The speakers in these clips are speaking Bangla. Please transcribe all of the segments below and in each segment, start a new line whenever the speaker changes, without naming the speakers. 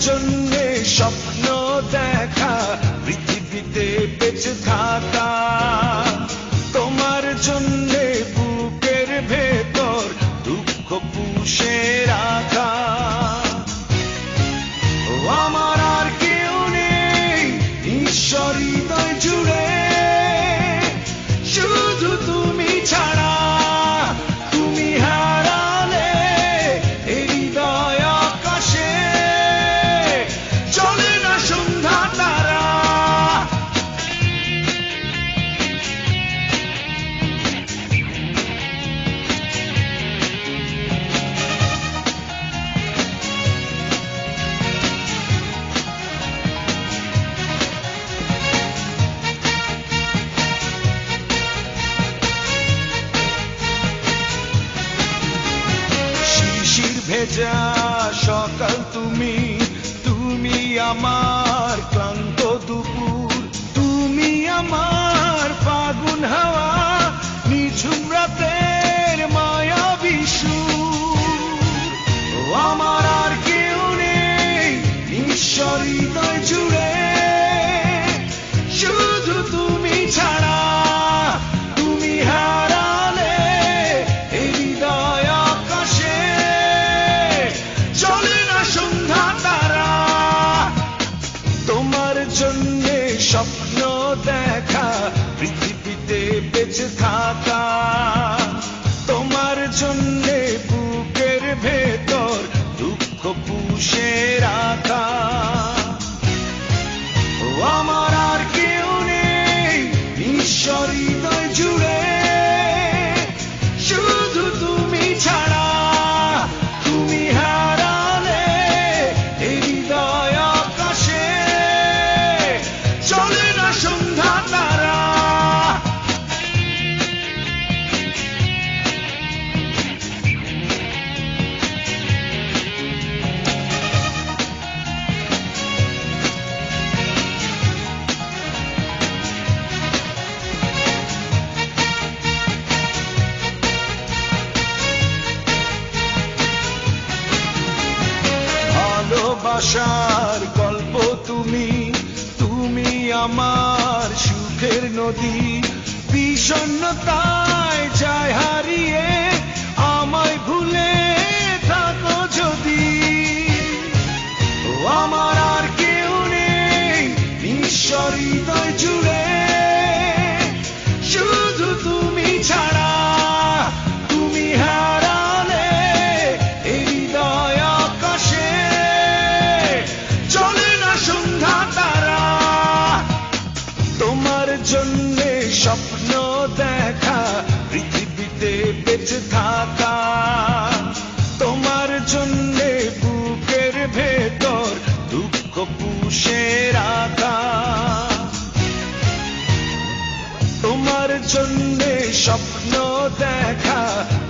জন্যে স্বপ্ন দেখা, পৃথিবীতে বেঁচে থাকা। তোমার জন্যে বুকের ভেতর দুঃখ পুষে রাখা। ও আমার আর কেউ নেই ঈশ্বর হৃদয় জুড়ে, শুধু তুমি ছাড়া। তুমি হারালে এই হৃদয় আকাশে চলে না সন্ধ্যা তারা। ভেজা সকাল তুমি, তুমি আমার ক্লান্ত দুপুর, তুমি আমার ফাগুন হাওয়া, নিঝুম রাতের মায়াবী সুর। ও আমার আর কেউ নেই ঈশ্বর হৃদয় জুড়ে, শুধু তুমি ছাড়া। তুমি হারালে এই হৃদয় আকাশে চলে না সন্ধ্যা তারা। তোমার জন্যে স্বপ্ন দেখা, পৃথিবীতে বেঁচে থাকা। তোমার জন্যে বুকের ভেতর দুঃখ পুষে রাখা। ও আমার আর কেউ নেই ঈশ্বর হৃদয় জুড়ে, শুধু তুমি ছাড়া। তুমি হারালে এই হৃদয় আকাশে চলে না সন্ধ্যা তারা। ভালোবাসার গল্প তুমি, তুমি আমার সুখের নদী। বিষণ্ণতায় যায় হারিয়ে, আমায় ভুলে থাকো যদি। ও আমার আর কেউ নেই ঈশ্বর হৃদয় জুড়ে, শুধু তুমি ছাড়া। তুমি হারালে এই হৃদয় আকাশে চলে না সন্ধ্যা তারা। তোমার জন্যে স্বপ্ন দেখা, পৃথিবীতে বেঁচে থাকা। তোমার জন্যে বুকের ভেতর দুঃখ পুষে রাখা। তোমার জন্যে স্বপ্ন দেখা,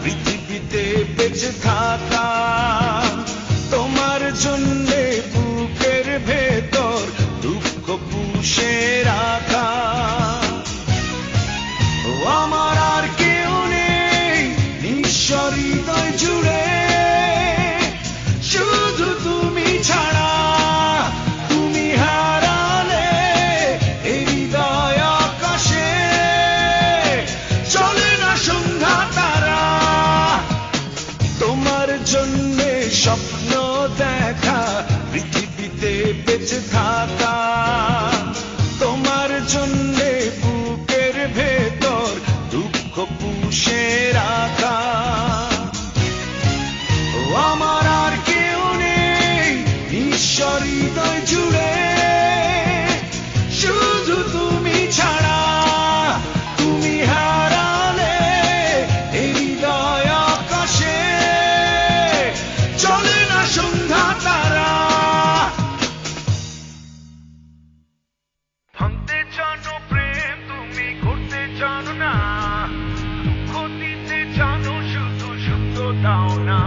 পৃথিবীতে বেঁচে থাকা। তোমার জন্যে বুকের ভেতর দুঃখ পুষে রাখা। ও আমার আর কেউ নেই ঈশ্বর হৃদয় জুড়ে, শুধু তুমি ছাড়া। তুমি হারালে এই হৃদয় আকাশে চলে না সন্ধ্যা তারা। তোমার জন্যে স্বপ্ন দেখা, পৃথিবীতে বেঁচে থাকা। তোমার জন্যে বুকের ভেতর দুঃখ পুষে রাখা। ও আমার আর কেউ নেই ঈশ্বর হৃদয় জুড়ে, শুধু তুমি ছাড়া। তুমি হারালে এই হৃদয় আকাশে চলে না সন্ধ্যা তারা। ভাঙতে জানো প্রেম তুমি, করতে জানো না। দুঃখ দিতে জানো, শুধু সত্য দাও না।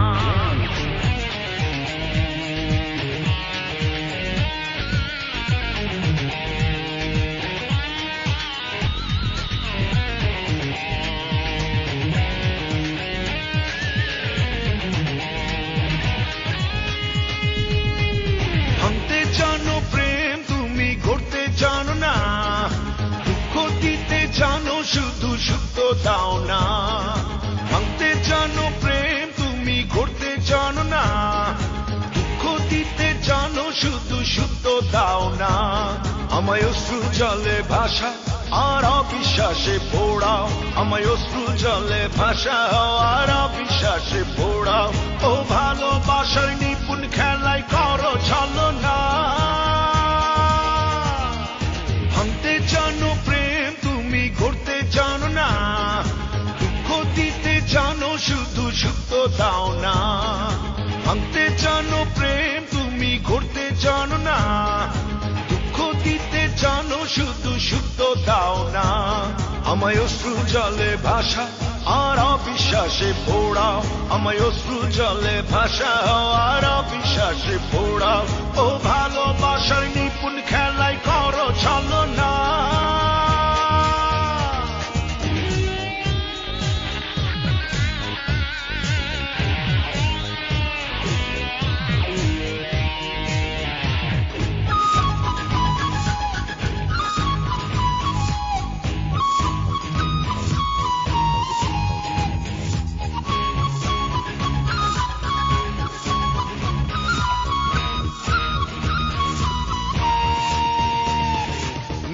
শুধু সত্য দাও না আমায় অশ্রু জলে ভাষা আর অবিশ্বাসে পোড়াও আমায় অশ্রু জলে ভাষাও আর অবিশ্বাসে পোড়াও ও ভালোবাসার নিপুণ খেলায় করো ছলনা ভাঙতে জানো প্রেম তুমি গড়তে জানো না দুঃখ দিতে জানো শুধু সত্য দাও না ভাঙতে জানো প্রেম তুমি গড়তে জানো না দুঃখ দিতে জানো শুধু সত্য দাও না আমায় অশ্রু জলে ভাষা আর অবিশ্বাসে পোড়াও আমায় অশ্রু জলে ভাষাও আর অবিশ্বাসে পোড়াও ও ভালোবাসার নিপুণ খেলায় করো ছলনা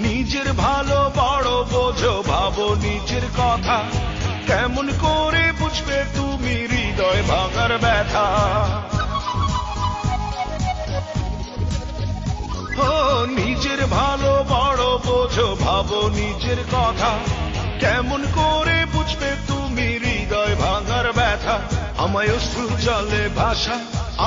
নিজের ভালো বড় বোঝো ভাবো নিজের কথা কেমন করে বুঝবে তুমি হৃদয় ভাঙার ব্যথা ও নিজের ভালো বড় বোঝো ভাবো নিজের কথা কেমন করে বুঝবে তুমি হৃদয় ভাঙার ব্যথা আমায় অশ্রু জলে ভাষা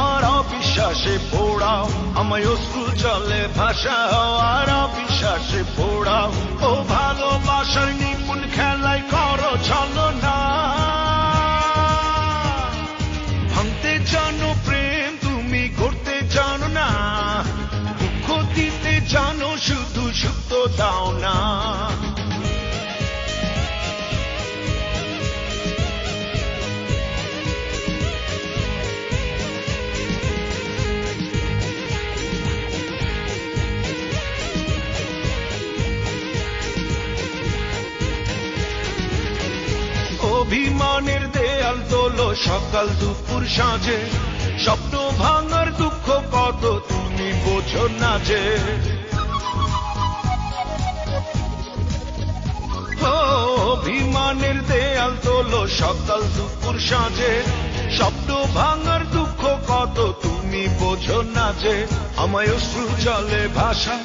আর অবিশ্বাসে পোড়াও আমায় অশ্রু জলে ভাষাও আর অবিশ্বাসে পোড়াও ও ভালোবাসার নিপুণ খেলায় করো ছলনা ভাঙতে জানো প্রেম তুমি গড়তে জানো না দুঃখ দিতে জানো শুধু সত্য দাও না অভিমানের দেয়াল তোলো সকাল দুপুর সাঁঝে স্বপ্ন ভাঙার দুঃখ কত তুমি বোঝো না যে অভিমানের দেয়াল তোলো সকাল দুপুর সাঁঝে স্বপ্ন ভাঙার দুঃখ কত তুমি বোঝো না যে আমায় অশ্রু জলে ভাষা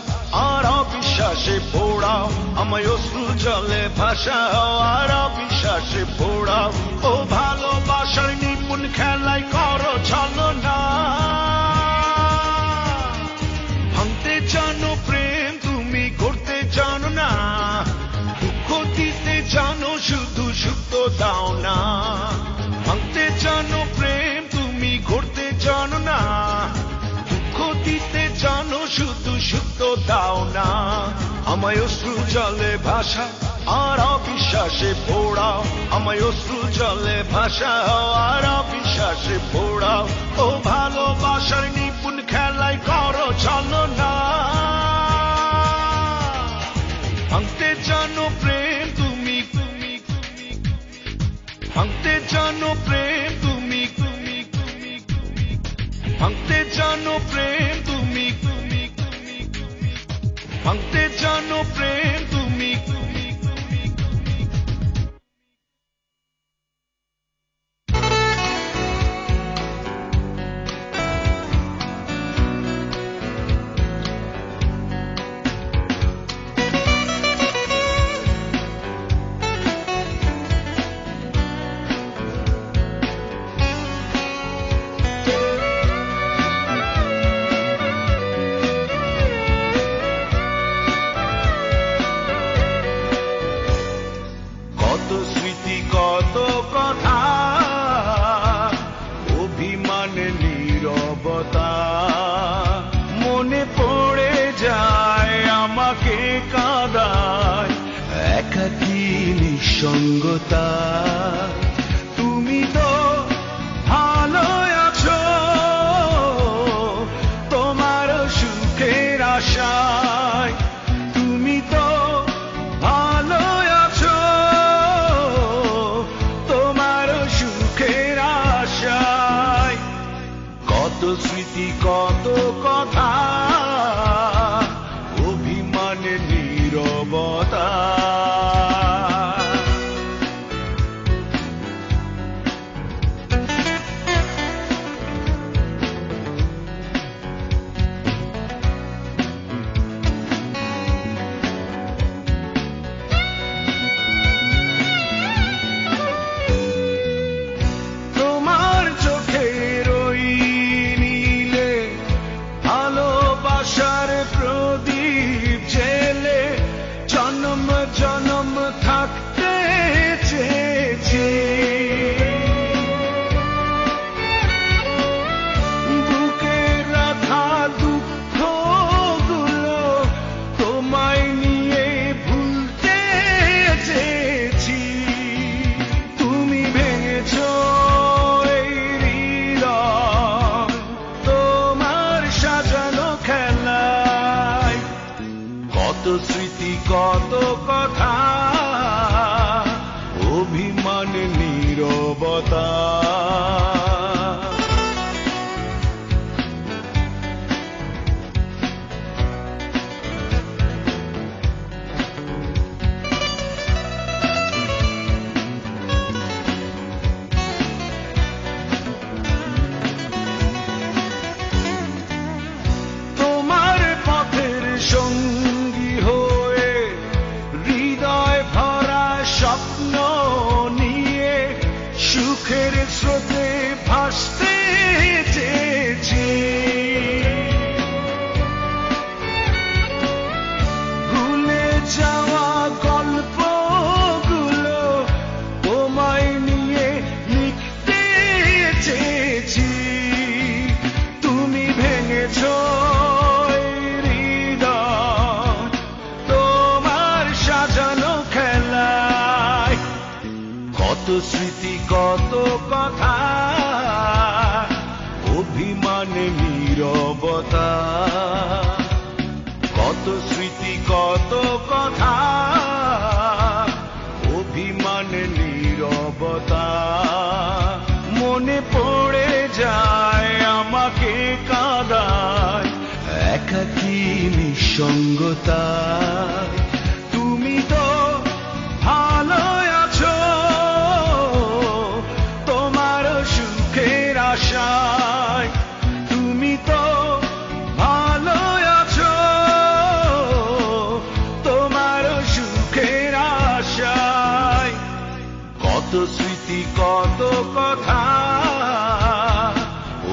আর অবিশ্বাসে পোড়াও আমায় অশ্রু জলে ভাষাও আর অবিশ্বাসে পোড়াও ও ভালোবাসার নিপুণ খেলায় করো ছলনা ভাঙতে জানো প্রেম তুমি গড়তে জানো না দুঃখ দিতে জানো শুধু সত্য দাও না ভাঙতে জানো প্রেম তুমি গড়তে জানো না দুঃখ দিতে জানো শুধু সত্য দাও না আমায় অশ্রু জলে ভাষা আর অবিশ্বাসে পোড়াও আমায় অশ্রু জলে ভাষাও আর অবিশ্বাসে পোড়াও ও ভালোবাসার নিপুণ খেলায় করো ছলনা ভাঙতে জানো প্রেম তুমি ভাঙতে জানো প্রেম তুমি ভাঙতে জানো প্রেম তুমি ভাঙতে জানো প্রেম তুমি সঙ্গতা তুমি তো ভালো আছো তোমার সুখের আশায় তুমি তো ভালো আছো তোমার সুখের আশায় কত স্মৃতি কত কথা কত স্মৃতি কত কথা অভিমান নীরবতা স্রোতে ভাসতে চেয়েছি ভুলে যাওয়া গল্পগুলো তোমায় নিয়ে লিখতে চেয়েছি তুমি ভেঙেছ হৃদয় তোমার সাজানো খেলায় কত স্মৃতি কত কথা অভিমানে নীরবতা কত স্মৃতি কত কথা অভিমানে নীরবতা মনে পড়ে যায় আমাকে কাঁদায় একাকী নিঃসঙ্গতা তুমি তো ভালো আছো আশায় তুমি তো ভালো আছো তোমার সুখের আশায় কত স্মৃতি কত কথা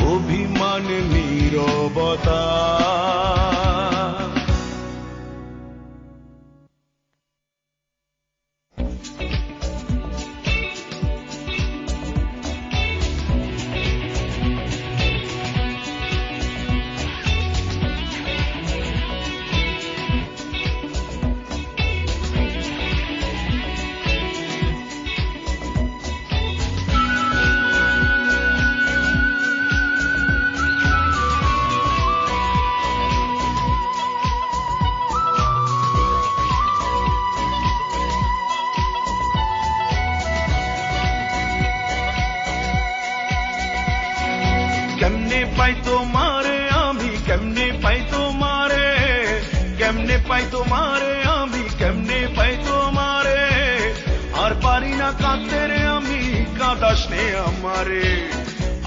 অভিমান নীরবতা কেমনে পাই তোমারে আমি কেমনে পাই তোমারে কেমনে পাই তোমারে আমি কেমনে পাই তোমারে আর পারি না কাঁদতে রে আমি কাঁদাস নে আমারে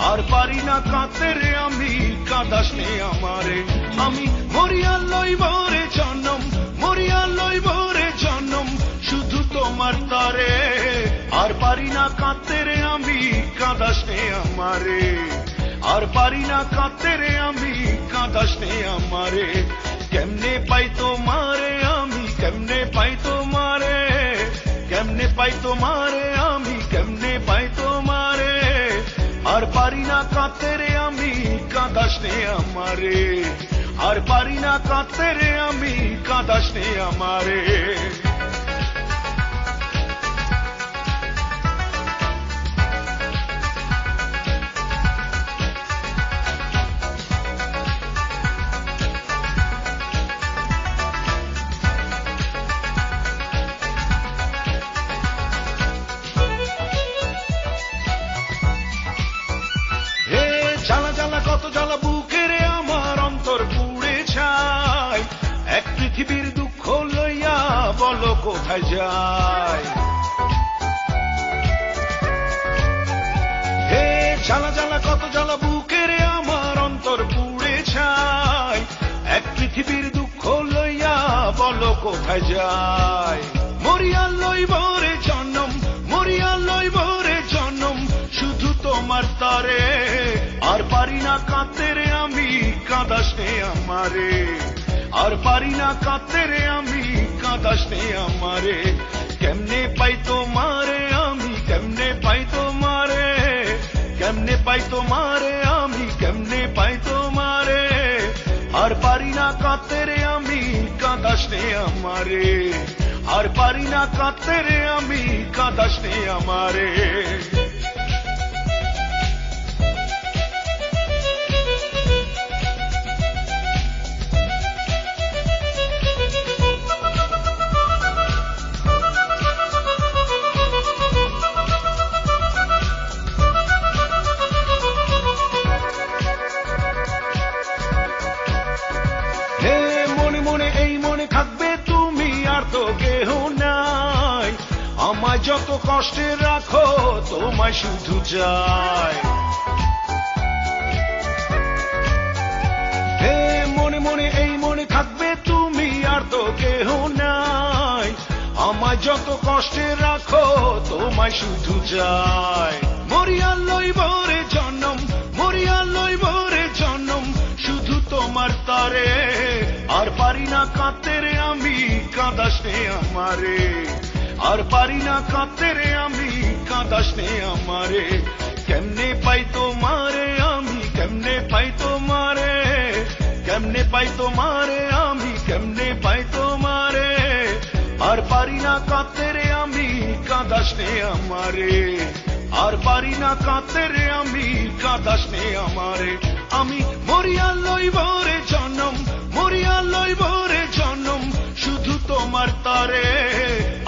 আর পারি না কাঁদতে রে আমি কাঁদাস নে আমারে আমি মরিয়া লইব রে জনম মরিয়া লইব রে জনম শুধু তোমার তরে আর পারি না কাঁদতে রে আমি কাঁদাস নে আমারে আর পারি না কাঁদতে রে আমি কাঁদাস নে আমারে কেমনে পাই তোমারে আমি কেমনে পাই তোমারে কেমনে পাই তোমারে আমি কেমনে পাই তোমারে আর পারি না কাঁদতে রে আমি কাঁদাস নে আমারে আর পারি না কাঁদতে রে আমি কাঁদাস নে আমারে কত জ্বালা বুকের আমার অন্তর পুড়ে ছাই এক পৃথিবীর দুঃখ লইয়া বলো কোথায় যায় হে জ্বালা জ্বালা কত জ্বালা বুকের আমার অন্তর পুড়ে ছাই এক পৃথিবীর দুঃখ লইয়া বলো কোথায় যায় মরিয়া লইব রে জনম মরিয়া লইব রে জনম শুধু তোমার তরে আর পারি না কাঁদতে রে আমি কাঁদাস নে আমারে আর পারি না কাঁদতে রে আমি কাঁদাস নে আমারে কেমনে পাই তোমারে আমি কেমনে পাই তোমারে কেমনে পাই তোমারে আমি কেমনে পাই তোমারে আর পারি না কাঁদতে রে আমি কাঁদাস নে আমারে আর পারি না কাঁদতে রে আমি কাঁদাস নে আমারে যত কষ্টে রাখো তোমায় শুধু চাই। হে মনে মনে এই মনে থাকবে তুমি, আর তো কেহ নাই। আমায় যত কষ্টে রাখো তোমায় শুধু চাই। মরিয়া লইব রে জনম, মরিয়া লইব রে জনম, শুধু তোমার তারে। আর পারি না কাঁদতে রে আমি, কাঁদাস নে আমারে। আর পারি না কাঁদতে রে আমি, কাঁদাস নে আমারে। কেমনে পাই তোমারে আমি, কেমনে পাই তোমারে, কেমনে পাই তোমারে আমি, কেমনে পাই তোমারে। আর পারি না কাঁদতে রে আমি, কাঁদাস নে আমারে। আর পারি না কাঁদতে রে আমি, কাঁদাস নে আমারে। আমি মরিয়া লইব রে জনম, মরিয়া লইব রে জনম, শুধু তোমার তারে।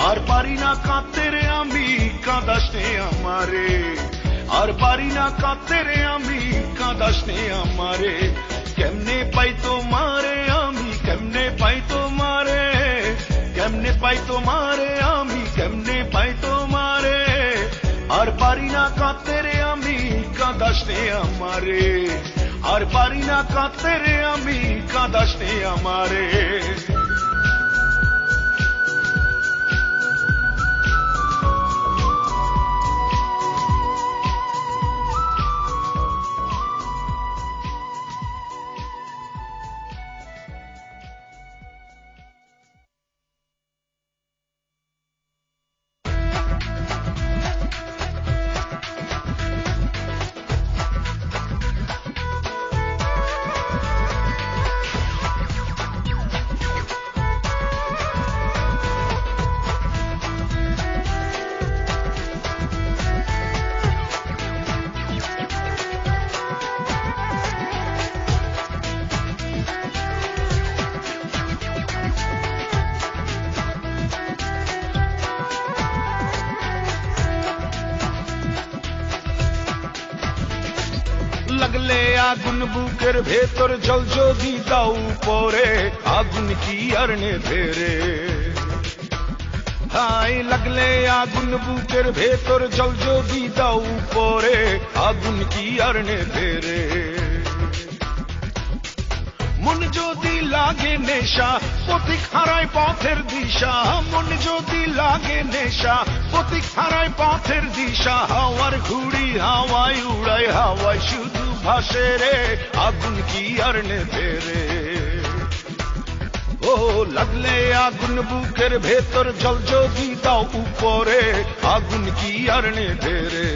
আর পারি না কাঁদতে রে আমি, কাঁদাস নে আমারে। আর পারি না কাঁদতে রে আমি, কাঁদাস নে আমারে। কেমনে পাই তোমারে আমি, কেমনে পাই তোমারে, কেমনে পাই তোমারে আমি, কেমনে পাই তোমারে। আর পারি না কাঁদতে রে আমি, কাঁদাস নে আমারে। আর পারি না কাঁদতে রে আমি, কাঁদাস নে আমারে। লাগলে আগুন বুকের ভেতর, জল যদি দাও পরে, আগুন কি আর নেভে রে। হাই লাগলে আগুন বুকের ভেতর, জল যদি দাও পরে, আগুন কি আর নেভে রে। মন যদি লাগে নেশা, পথিক হারায় পথের দিশা। মন যদি লাগে নেশা, পথিক হারায় পথের দিশা। হাওয়ার ঘুড়ি হাওয়ায় উড়ায়, হাওয়ায় শুধু ভাসে রে, আগুন কি আর নেভে রে। ও লাগলে আগুন বুকের ভেতর, জল যদি দাও উপরে, আগুন কি আর নেভে রে।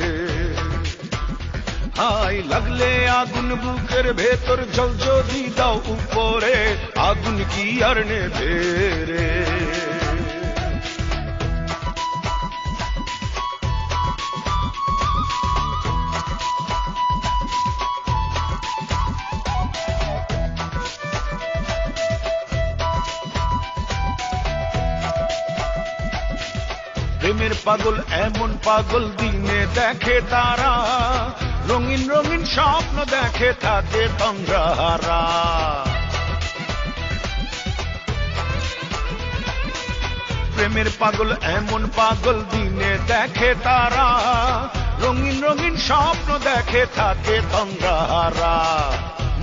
হাই লাগলে আগুন বুকের ভেতর, জল যদি দাও উপরে, আগুন কি আর নেভে রে। প্রেমের পাগল এমন পাগল, দিনে দেখে তারা, রঙিন রঙিন স্বপ্ন দেখে থাকে তন্দ্রাহারা। প্রেমের পাগল এমন পাগল, দিনে দেখে তারা, রঙিন রঙিন স্বপ্ন দেখে থাকে তন্দ্রাহারা।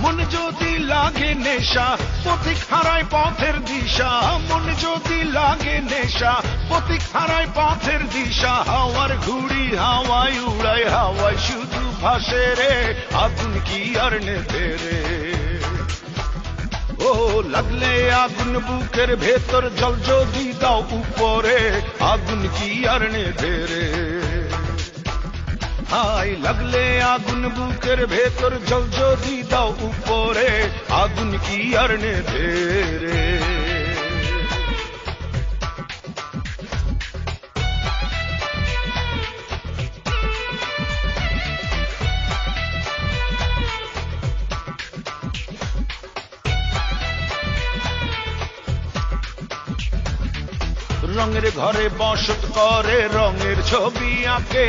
মন যদি লাগে নেশা, পথিক হারায় পথের দিশা। মন যদি লাগে নেশা, পথিক হারায় পথের দিশা। হাওয়ার ঘুড়ি হাওয়ায় উড়ায়, হাওয়ায় শুধু ভাসে রে, আগুন কি আর নেভে রে। ও লাগলে আগুন বুকের ভেতর, জল যদি দাও উপরে, আগুন কি আর নেভে রে। হাই লাগলে আগুন বুকের ভেতর, জল যদি দাও উপরে, আগুন কি আর নেভে রে। রঙের ঘরে বসত করে, রঙের ছবি আঁকে,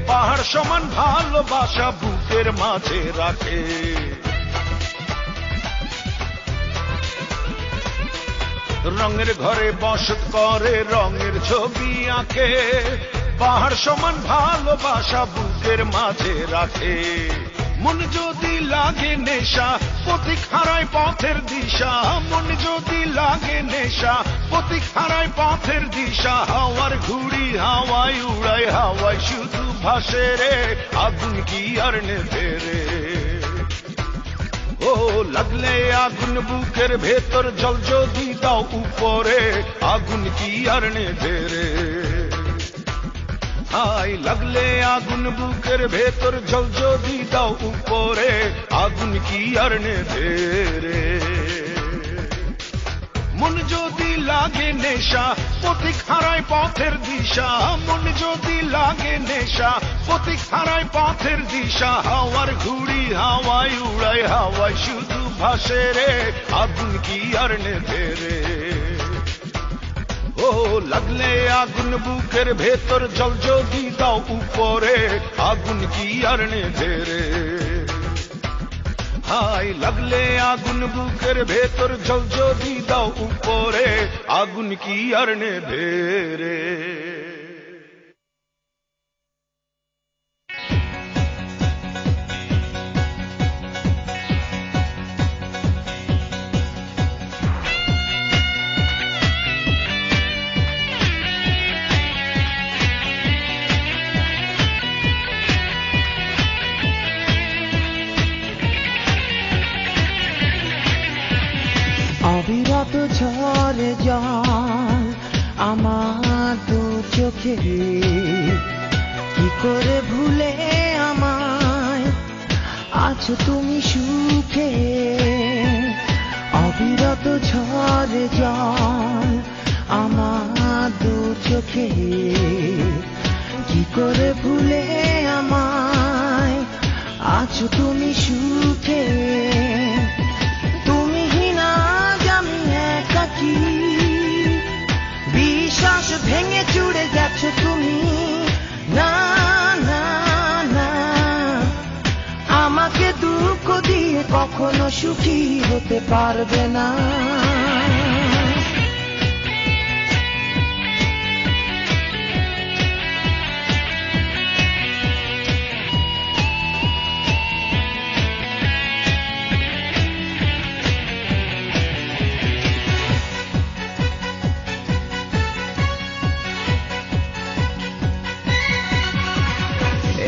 পাহাড় সমান ভালোবাসা বুকের মাঝে রাখে। রঙের ঘরে বসত করে রঙের ছবি আঁকে পাহাড় সমান ভালোবাসা বুকের মাঝে রাখে মন যদি লাগে নেশা পথিক হারায় পথের দিশা মন যদি লাগে নেশা পথিক হারায় পথের দিশা হাওয়ার ঘুড়ি হাওয়ায় উড়ায় হাওয়ায় শুধু ভাসে রে আগুন কি আর নেভে রে ও লাগলে আগুন বুকের ভেতর জল যদি দাও উপরে আগুন কি আর নেভে রে হাই লাগলে আগুন বুকের ভেতর জল যদি দাও উপরে আগুন কি আর নেভে রে মন যদি লাগে নেশা পথিক হারায় পথের দিশা মন যদি লাগে নেশা পথিক হারায় পথের দিশা হাওয়ার ঘুড়ি হাওয়ায় উড়ায় হাওয়ায় শুধু ভাসে রে আগুন কি আর নেভে রে ও লাগলে আগুন বুকের ভেতর জল যদি দাও উপরে আগুন কি আর নেভে রে হাই লাগলে আগুন বুকের ভেতর জল যদি দাও উপরে আগুন কি আর নেভে রে
অবিরত ঝরে জল আমার দু চোখে কি করে ভুলে আমায় আছো তুমি সুখে অবিরত ঝরে জল আমার দু চোখে কি করে ভুলে আমায় আছো তুমি সুখে বিশ্বাস ভেঙে চুড়ে গেছো তুমি না না না আমাকে দুঃখ দিয়ে কখনো সুখী হতে পারবে না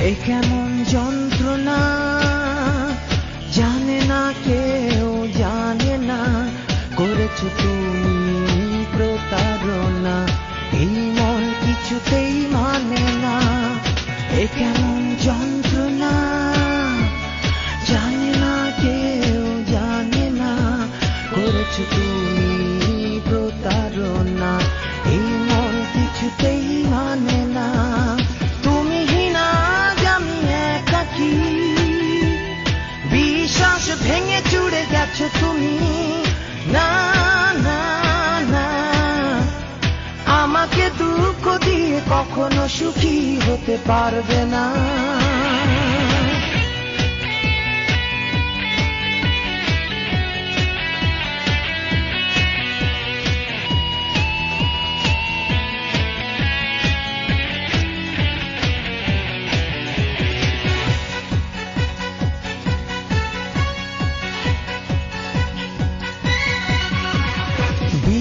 এই কেমন যন্ত্রণা জানে না কেউ জানে না করেছো তুমি প্রতারণা এই মন কিছুতেই মানে না এই কেমন যন্ত্রণা জানে না কেউ জানে না করেছো তুমি প্রতারণা এই মন কিছুতেই মানে না বিশ্বাস ভেঙে চুড়ে গেছো তুমি না না না আমাকে দুঃখ দিয়ে কখনো সুখী হতে পারবে না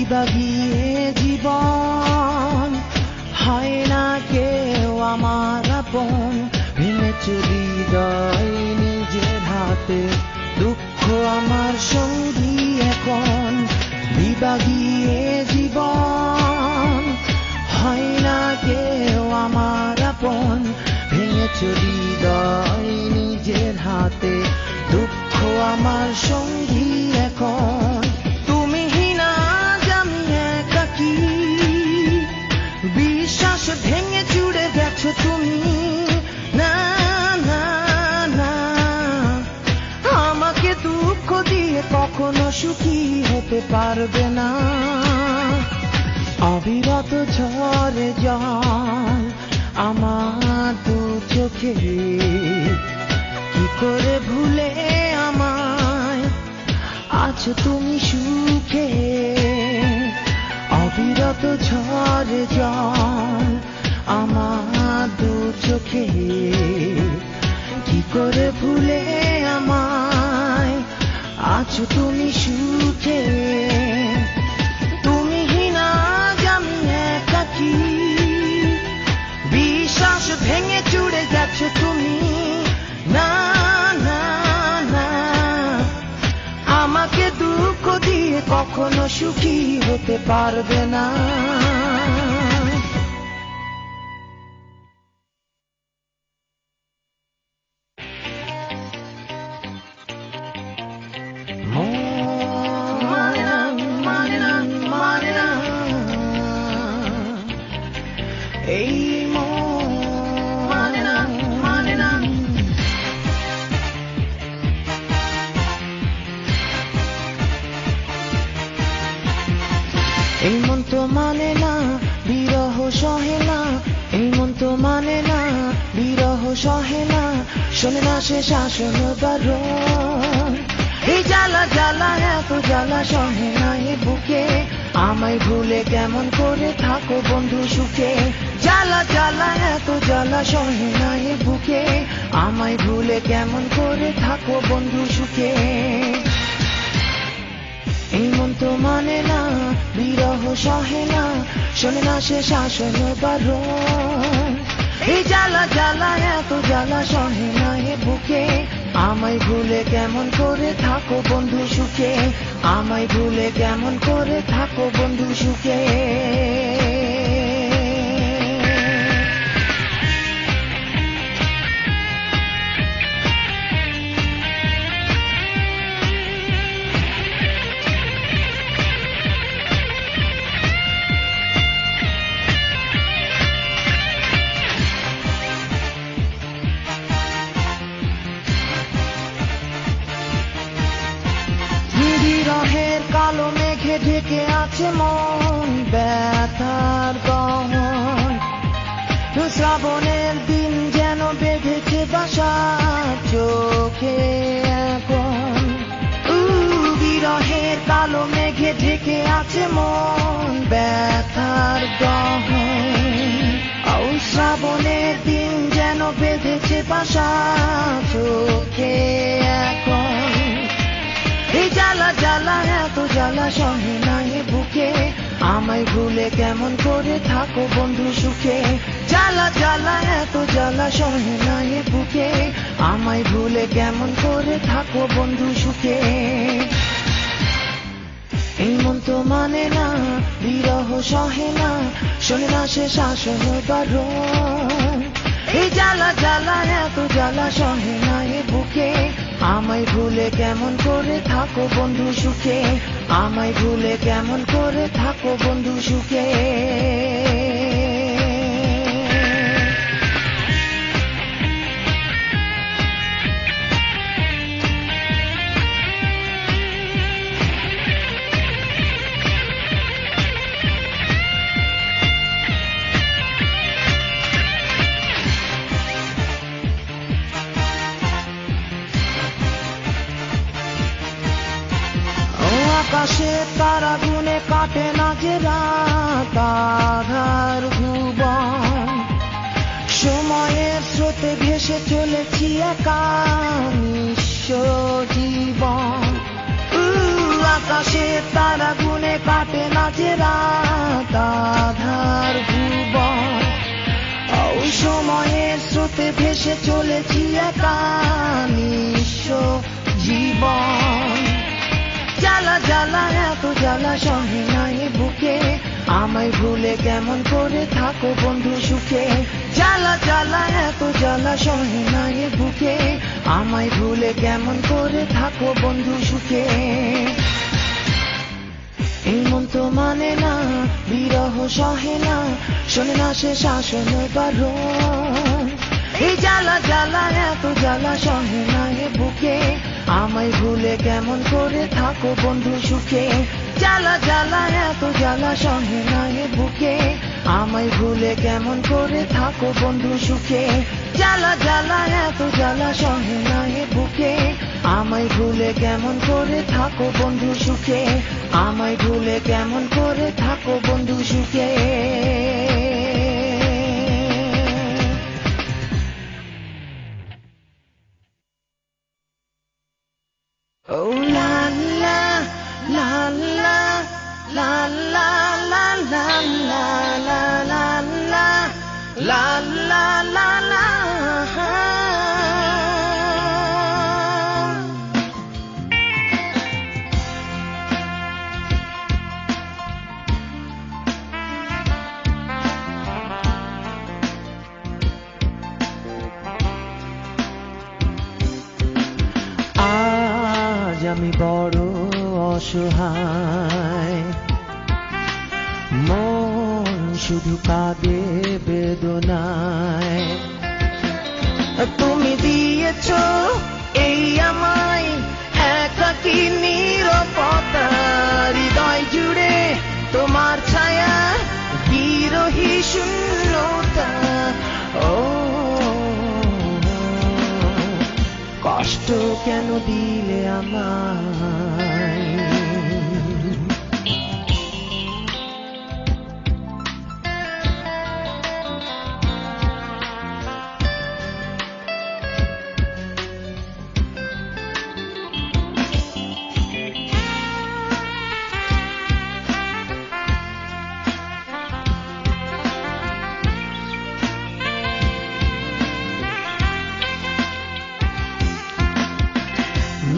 বিভাগিয়ে জীবন হয় না কেউ আমার আপন ভেঙেছে হৃদয় নিজের হাতে দুঃখ আমার সঙ্গী এখন বিভাগিয়ে জীবন হয় না কেউ আমার আপন ভেঙেছে হৃদয় নিজের হাতে দুঃখ আমার সঙ্গী এখন বিশ্বাস ভেঙে চুড়ে গেছো তুমি না না না আমাকে দুঃখ দিয়ে কখনো সুখী হতে পারবে না অবিরত ঝরে জল আমার দু চোখে কি করে ভুলে আমায় আছো তুমি সুখে অবিরত ঝরে জল আমার দু চোখে, কি করে ভুলে আমায় আছো তুমি সুখে। তুমি হিনা আমি একাকী, বিশ্বাস ভেঙে চুড়ে গেছো তুমি। না না না, আমাকে দুঃখ দিয়ে কখনো সুখী হতে পারবে না। এই মানে না, মানে না। এই মন তো মানে না, বিরহ সহে না। এই মন তো মানে না, বিরহ সহে না। শোনে না সে শাসন বারণ। এই জ্বালা জ্বালা এত জ্বালা সহে না এ বুকে। আমায় ভুলে কেমন করে থাকো বন্ধু সুখে। জ্বালা জ্বালা এত জ্বালা সহে না এ বুকে। আমায় ভুলে কেমন করে থাকো বন্ধু সুখে। এই মন তো মানে না, বিরহ সহে না। শোনে না সে শাসন বারণ। এই জ্বালা জ্বালা এত জ্বালা সহে না এ বুকে। আমায় ভুলে কেমন করে থাকো বন্ধু সুখে। আমায় ভুলে কেমন করে থাকো বন্ধু সুখে। বিরহের কালো মেঘে ঢেকে আছে মন ব্যথার গহন। শ্রাবণের দিন যেন বেঁধেছে বাসা চোখে এখন। বিরহের কালো মেঘে ঢেকে আছে মন ব্যথার গহন। শ্রাবণের দিন যেন বেঁধেছে বাসা চোখে এখন। এই জ্বালা জ্বালা এত জ্বালা সহে না এ বুকে। আমায় ভুলে কেমন করে থাকো বন্ধু সুখে। জ্বালা জ্বালা এত জ্বালা সহে না এ বুকে। আমায় ভুলে কেমন করে থাকো বন্ধু সুখে। এই মন তো মানে না, বিরহ সহে না। শোনে না সে শাসন বারণ। এই জ্বালা জ্বালা এত জ্বালা সহে না এ বুকে। আমায় ভুলে কেমন করে থাকো বন্ধু সুখে। আমায় ভুলে কেমন করে থাকো বন্ধু সুখে। আকাশে তারা গুনে কাটে না যে রাত আধার ভুবন। সময়ের স্রোতে ভেসে চলেছি একা নিঃস্ব জীবন। আকাশে তারা গুনে কাটে না যে রাত আধার ভুবন। সময়ের স্রোতে ভেসে চলেছি একা নিঃস্ব জীবন। জ্বালা জ্বালা এত জ্বালা সহে না এ বুকে। আমায় ভুলে কেমন করে থাকো বন্ধু সুখে। জ্বালা জ্বালা এত জ্বালা সহে না এ বুকে। আমায় ভুলে কেমন করে থাকো বন্ধু সুখে। এই মন তো মানে না, বিরহ সহে না। শোনে না সে শাসন বারণ। এই জ্বালা জ্বালা এত জ্বালা সহে না এ বুকে। আমায় ভুলে কেমন করে থাকো বন্ধু সুখে। জ্বালা জ্বালা এত জ্বালা সহে না এ বুকে। আমায় ভুলে কেমন করে থাকো বন্ধু সুখে। জ্বালা জ্বালা এত জ্বালা সহে না এ বুকে। আমায় ভুলে কেমন করে থাকো বন্ধু সুখে। আমায় ভুলে কেমন করে থাকো বন্ধু La la la la la la la la la la la la. আজ আমি বড় অসহায়, মন শুধু কাঁদে বেদনায়। তুমি দিয়েছ এই আমায় একাকী নীরবতা, হৃদয় জুড়ে তোমার ছায়া, বিরহী শূন্যতা। ও কষ্ট কেন দিলে আমায়?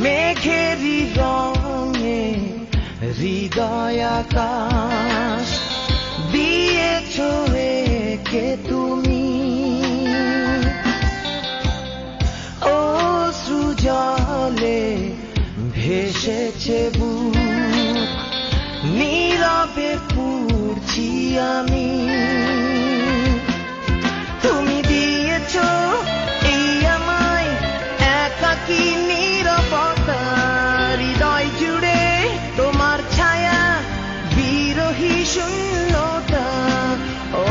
মেঘেরি রঙে হৃদয় আকাশ দিয়েছ একে তুমি, অশ্রু জলে ভেসেছে বুক, নীরবে পুড়ছি আমি। তুমি দিয়েছ এই আমায় একাকী নীরবতা, হৃদয় জুড়ে তোমার ছায়া, বিরহী শূন্যতা। ও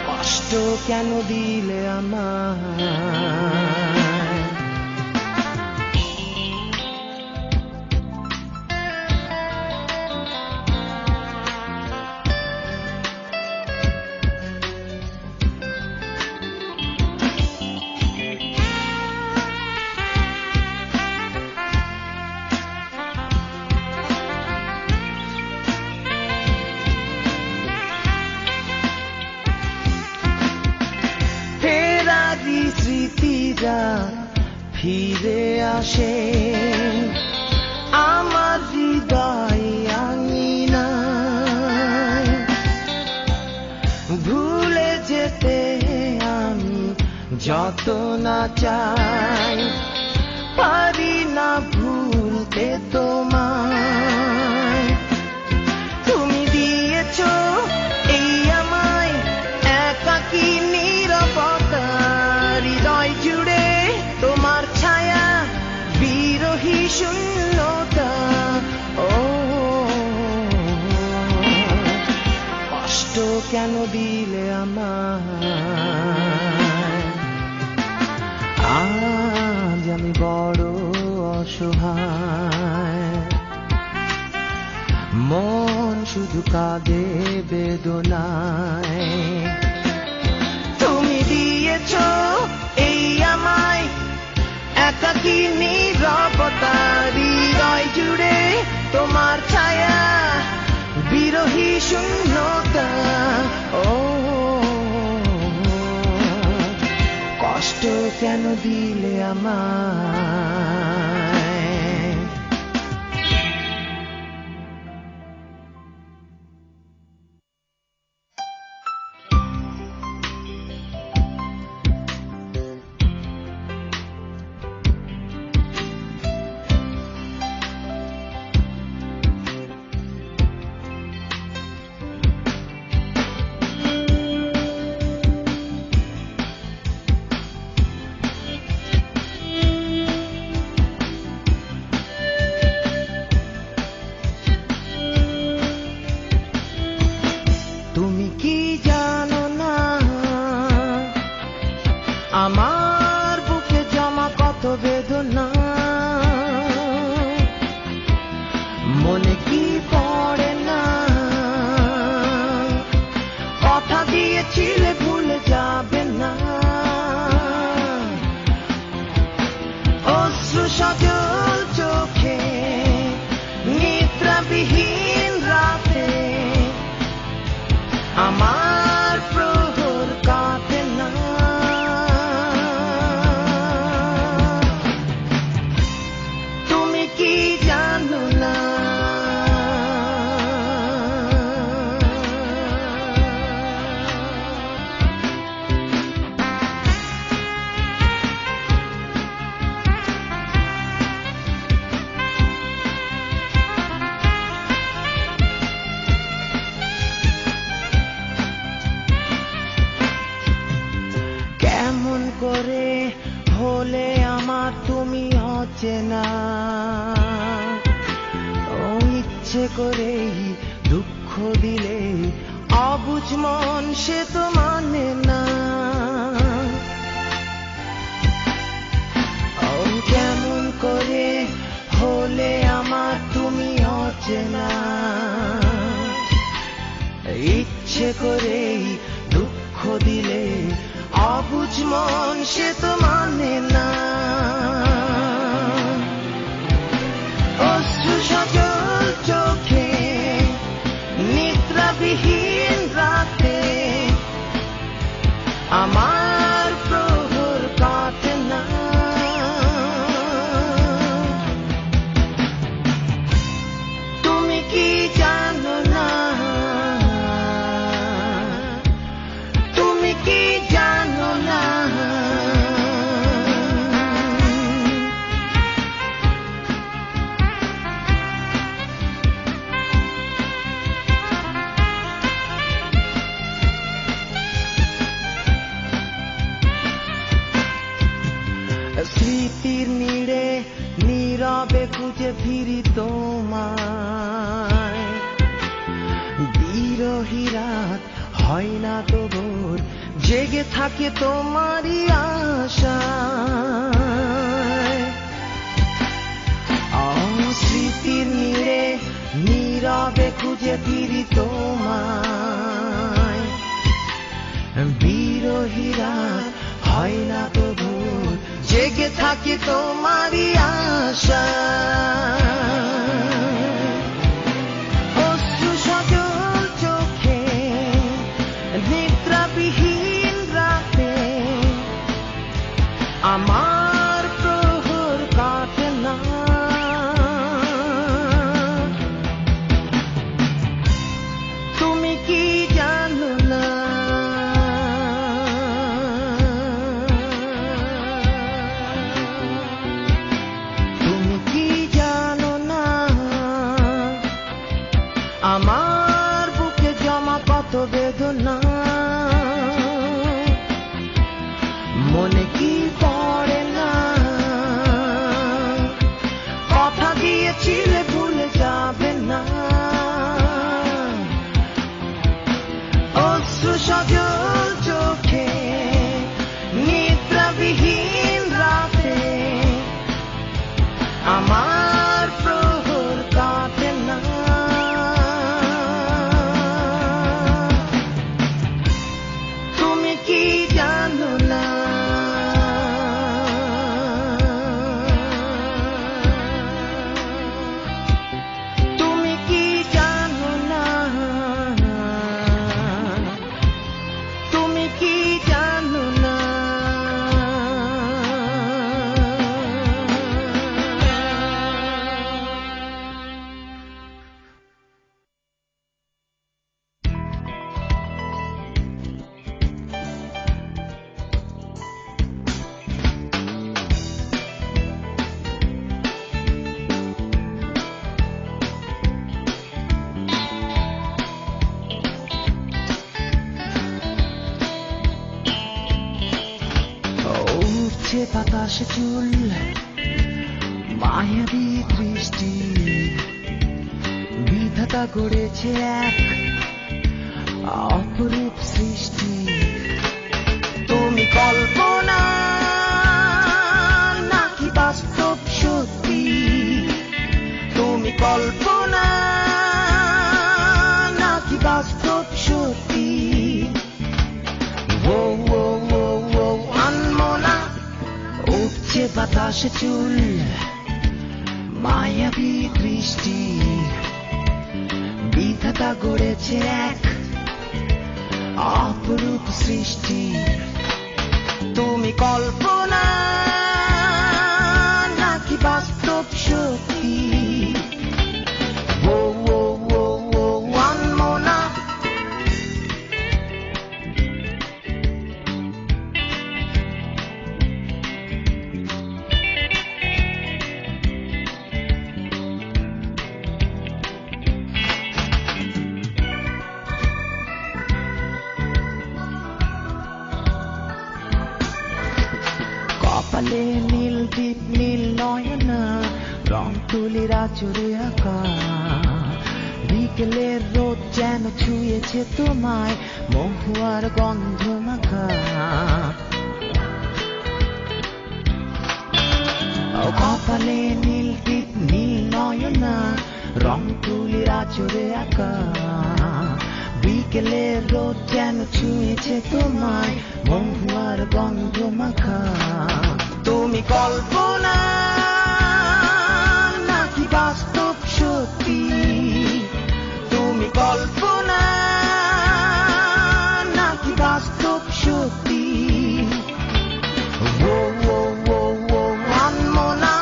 কষ্ট কেন দিলে আমায়? স্মৃতিরা ফিরে আসে আমার হৃদয় আঙিনায়, ভুলে যেতে আমি যত না চাই, পারি না ভুলতে তোমায়। তুমি দিয়েছ এই আমায় একাকী নীরবতা, হৃদয় জুড়ে তোমার ছায়া, বিরহী শূন্যতা। ও কষ্ট কেন দিলে আমায়? আজ আমি বড় অসহায়, মন শুধু কাঁদে বেদনায়। তুমি দিয়েছ এই আমায় একাকী নীরবতা, হৃদয় জুড়ে তোমার ছায়া, বিরহী শূন্যতা। ও কষ্ট কেন দিলে আমায়? ইচ্ছে করেই দুঃখ দিলে অবুঝ মন সে তো মানে না। কেমন করে হলে আমার তুমি অচেনা, ইচ্ছে করেই দুঃখ দিলে অবুঝ মন সে তো মানে না। অশ্রু সজল চোখে নিদ্রাবিহীন রাতে আমার প্রহর কাটে না। তুমি কি জানো না, তুমি কি জানো না, স্মৃতির নীড়ে নীরবে খুঁজে ফিরি তোমায়, বিরহী রাত হয় না তো ভোর, জেগে থাকে তোমারই আশায়। স্মৃতির নীড়ে নীরবে খুঁজে ফিরি তোমায়, বিরহী রাত হয় না তো ভোর, জেগে থাকে তোমারই আশায়। অশ্রু সজল চোখে নিদ্রাবিহীন রাতে আমার প্রহর কাটে না। তুমি কি জানো না, তুমি কি জানো না, আমার বুকে জমা কত বেদনা, মনে কি পড়ে না, কথা দিয়েছিলে ভুলে যাবে না। অশ্রু সজল চোখে নিদ্রাবিহীন রাতে আমার প্রহর কাটে না। তুমি কি জানো না, তুমি কি জানো না, তুমি কি জানো না। উঠছে বাতাসে চুল, মায়াবী দৃষ্টি, বিধাতা গড়েছে এক অপরূপ সৃষ্টি। তুমি কল্পনা নাকি বাস্তব সত্যি, তুমি কল্পনা নাকি বাস্তব সত্যি। ও ও ও ও আনমনা উঠছে বাতাসে চুল, মায়াবী দৃষ্টি, বিধাতা গড়েছে এক অপরূপ সৃষ্টি। তুমি কল্পনা নাকি বাস্তব সত্যি। ও ও ও ও আনমনা কপালে নীল দ্বীপ নীল নয়না, রং তুলির আচরে আঁকা বিকেলের রোদ যেন ছুঁয়েছে তোমায় মহুয়ার গন্ধ মাখা কপালে নীল টিপ নীল নয়না রং তুলির আচরে আঁকা বিকেলের রোদ যেন ছুঁয়েছে তোমায় মহুয়ার গন্ধ মাখা তুমি কল্পনা নাকি বাস্তব সত্যি তুমি কল্পনা নাকি বাস্তব সত্যি ও ও ও ও আনমনা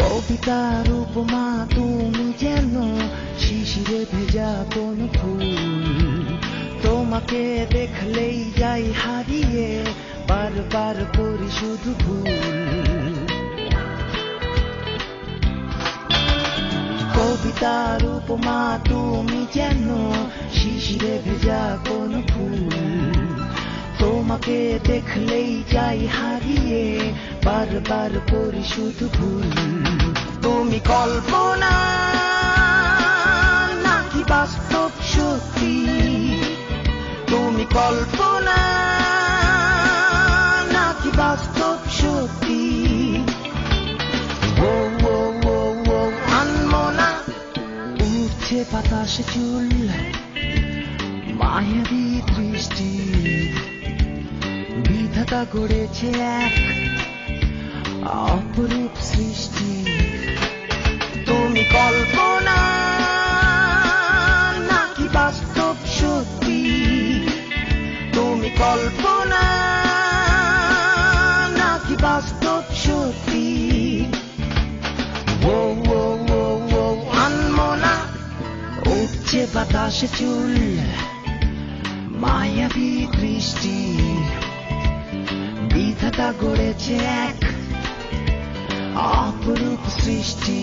কবিতার উপমা তুমি যেন শিশিরে ভেজা কোন ফুল তোমাকে দেখলেই যাই হারিয়ে বারবার করি শুধু ভুল কবিতার উপমা তুমি যেন শিশিরে ভেজা কোন ফুল তোমাকে দেখলেই যাই হারিয়ে বারবার করি শুধু ভুল তুমি কল্পনা নাকি বাস্তব সত্যি তুমি কল্পনা নাকি বাস্তব সত্যি ও ও ও ও আনমনা উঠছে বাতাসে চুল মায়াবী দৃষ্টি বিধাতা গড়েছে এক অপরূপ সৃষ্টি তুমি কল্পনা নাকি বাস্তব সত্যি তুমি কল্পনা নাকি বাস্তব সত্যি ও ও ও ও আনমনা উঠছে বাতাসে চুল মায়াবী দৃষ্টি বিধাতা গড়েছে এক অপরূপ সৃষ্টি